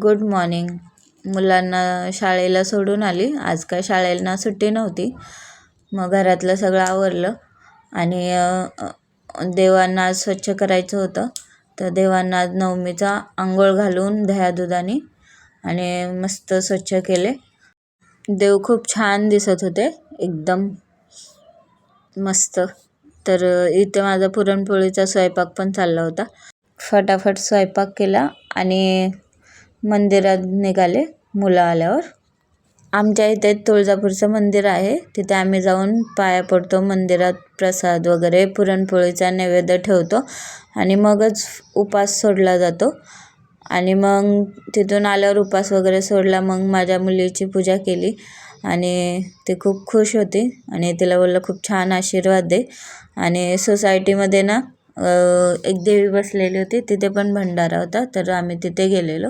Good morning. मुलांना शाळेला सोडून आली. आज काय शाळेला सुट्टी नव्हती. मग घरातलं सगळं आवरलं आणि देवांना आज स्वच्छ करायचं होतं. तर देवांना आज नवमीचा आंघोळ घालून दह्या दुधाने आणि मस्त स्वच्छ केले. देव खूप छान दिसत होते, एकदम मस्त. तर इथे माझा पुरणपोळीचा स्वयंपाक पण चालला होता. फटाफट स्वयंपाक केला आणि मंदिरात निघाले मुलं आल्यावर. आमच्या इथे तुळजापूरचं मंदिर आहे, तिथे आम्ही जाऊन पाया पडतो. मंदिरात प्रसाद वगैरे पुरणपोळीचा नैवेद्य ठेवतो आणि मगच उपास सोडला जातो. आणि मग तिथून आल्यावर उपास वगैरे सोडला. मग माझ्या मुलीची पूजा केली आणि ती खूप खुश होती आणि तिला बोललं खूप छान आशीर्वाद दे. आणि सोसायटीमध्ये ना एक देवी बसलेली होती, तिथे पण भंडारा होता, तर आम्ही तिथे गेलेलो.